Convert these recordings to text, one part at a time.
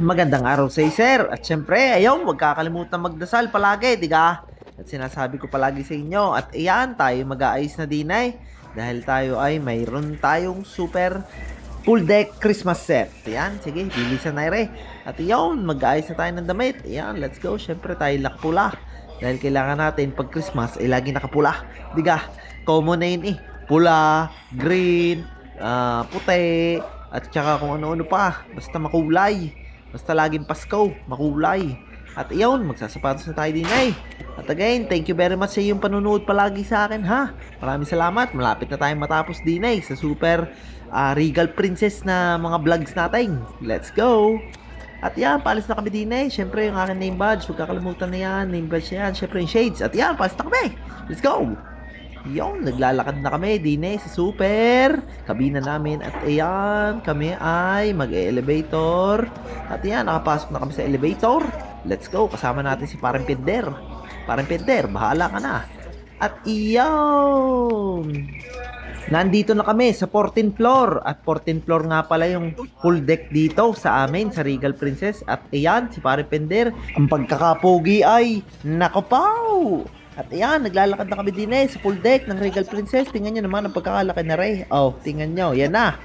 Magandang araw sa sir. At syempre, ayaw, huwag kakalimutan magdasal palagi, diga? At sinasabi ko palagi sa inyo. At iyan, tayo mag-aayos na din ay. Dahil tayo ay mayroon tayong super full deck Christmas set. Ayan, sige, bilisan na rin. At iyon, mag-aayos na tayo ng damit. Ayan, let's go. Syempre, tayo lakpula. Dahil kailangan natin pag Christmas ay lagi nakapula. Diga, common na yun eh. Pula, green, puti, at saka kung ano-ano pa. Basta makulay. Basta laging Pasko, makulay. At iyon, magsasapatos na tayo din ay. At again, thank you very much sa iyong panunood palagi sa akin ha. Maraming salamat. Malapit na tayong matapos din ay sa super Regal Princess na mga vlogs natin. Let's go! At yan, paalis na kami din eh. Siyempre yung aking name badge, huwag kakalimutan na yan. Name badge na yan, siyempre yung shades. At yan, paalis na kami. Let's go! Yung, naglalakad na kami din eh sa super kabina namin. At ayan, kami ay mag-elevator. At ayan, nakapasok na kami sa elevator. Let's go, kasama natin si Parang Pinder. Parang Pinder, bahala ka na. At iyon, nandito na kami sa 14th floor. At 14th floor nga pala yung full deck dito sa amin, sa Regal Princess. At ayan, si Parang Pinder, ang pagkakapogi ay nakopaw. At ayan, naglalakad na kami din eh sa full deck ng Regal Princess. Tingnan nyo naman ang pagkakalaki na rin. Oh, tingnan nyo, yan na.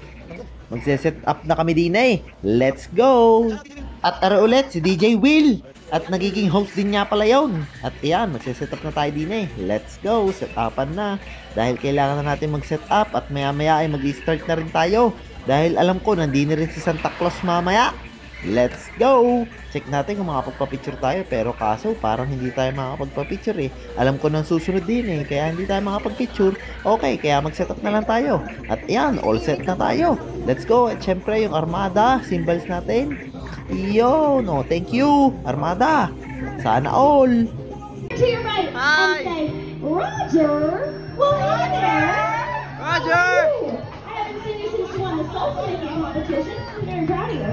Magse-set up na kami din eh. Let's go! At ara ulit si DJ Will. At nagiging host din niya pala yun. At ayan, magse-set up na tayo din eh. Let's go, set upan na. Dahil kailangan na natin mag-set up. At maya maya ay mag-start na rin tayo. Dahil alam ko, nandito rin si Santa Claus mamaya. Let's go! Check natin kung makapagpa-picture tayo. Pero kaso parang hindi tayo makapagpa-picture eh. Alam ko nang susunod din eh. Kaya hindi tayo makapag-picture. Okay, kaya mag-setup na lang tayo. At yan, all set na tayo. Let's go! At syempre yung armada, symbols natin. Yo, no, thank you, armada. Sana all. To your right and say, Roger, well, hey there. Roger! I haven't seen you since you won the soul making competition. I'm very proud of you.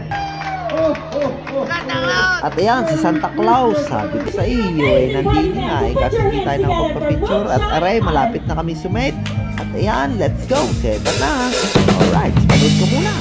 At ayan, si Santa Claus, sabi ko sa iyo, eh, nandito nga, eh, kasi hindi tayo nakapagpa-picture. At aray, malapit na kami sumit. At ayan, let's go, set na. Alright, panood ko muna.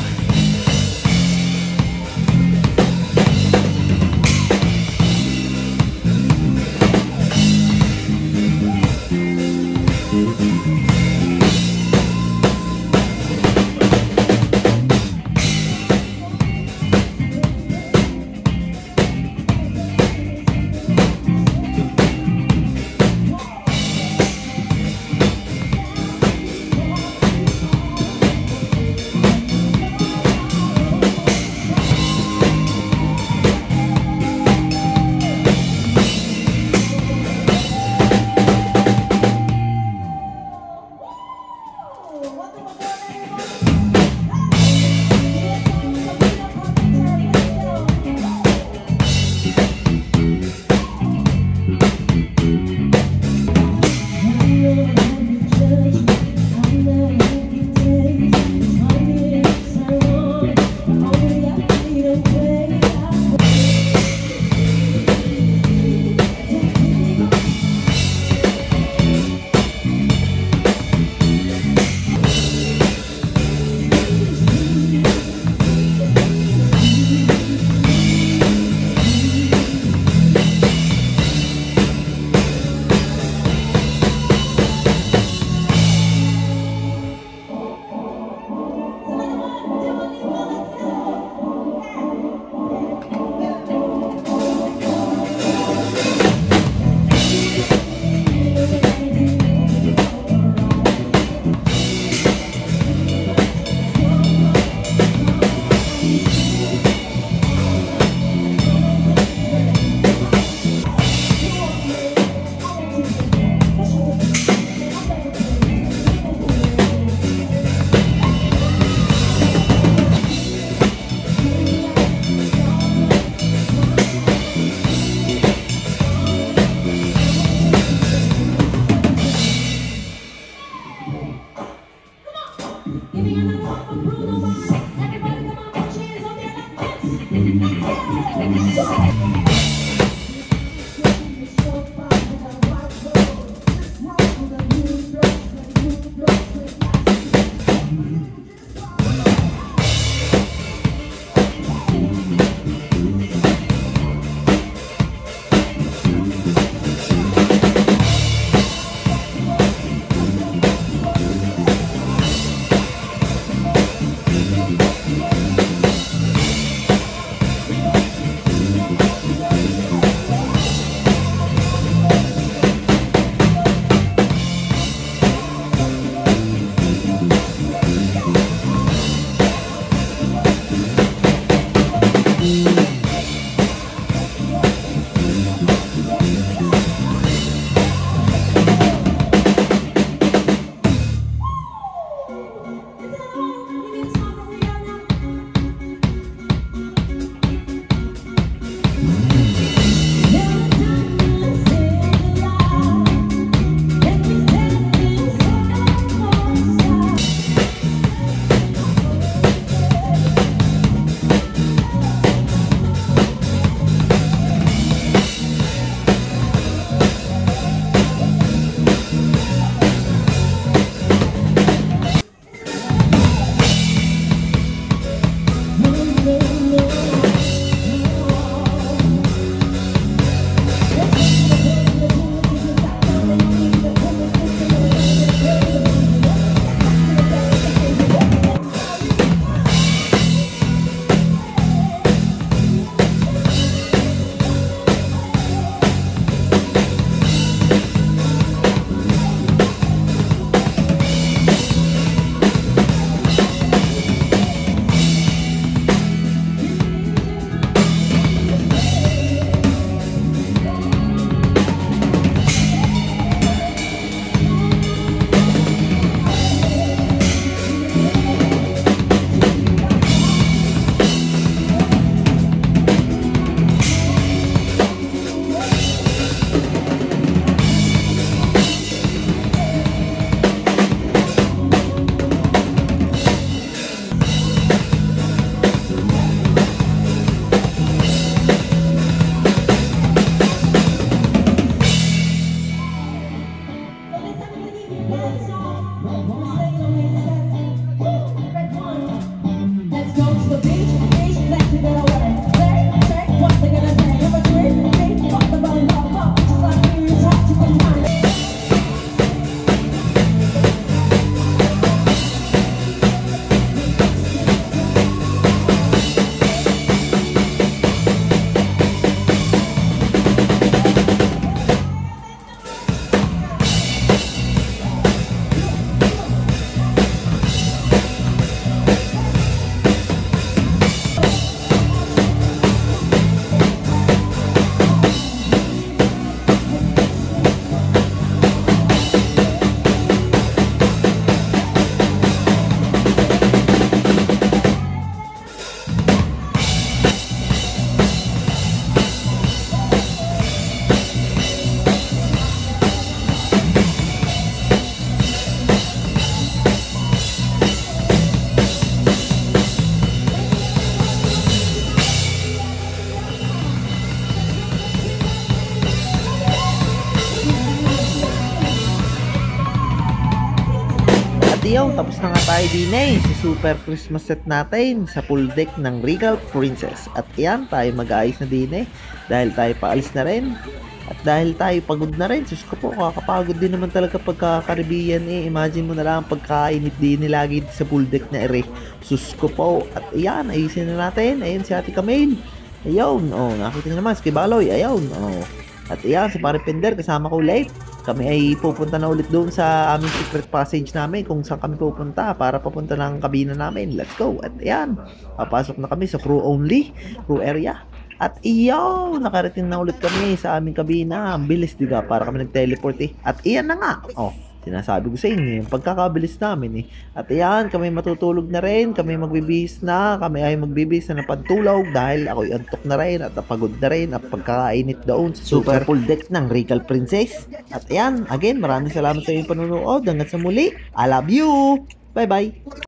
Yo, tapos na nga tayo din sa super Christmas set natin sa full deck ng Regal Princess. At yan, tayo mag-aayos na din dahil tayo paalis na rin. At dahil tayo pagod na rin, sus ko po, kakapagod din naman talaga pagka Caribbean Imagine mo na lang pagkainit din lagi sa full deck na sus ko po. At yan, ayusin na natin. Ayun si Ate Camille. Ayun, nakita nyo naman, si Baloy. Ayun, At yan, si Pare Pender, kasama ko ulit. Kami ay pupunta na ulit doon sa aming secret passage namin kung saan kami pupunta para papunta ng kabina namin. Let's go. At ayan, papasok na kami sa crew area. At iyaw, nakarating na ulit kami sa aming kabina. Ang bilis, diga, para kami nag-teleport At iyan na nga. Sinasabi ko sa inyo, yung pagkakabilis namin At ayan, kami matutulog na rin, kami magbibihis na, kami ay magbibihis na ng pantulog dahil ako'y antok na rin at napagod na rin at pagkakainit doon sa super full deck ng Regal Princess. At ayan, again, maraming salamat sa inyong panunood. Hanggang sa muli, I love you! Bye-bye!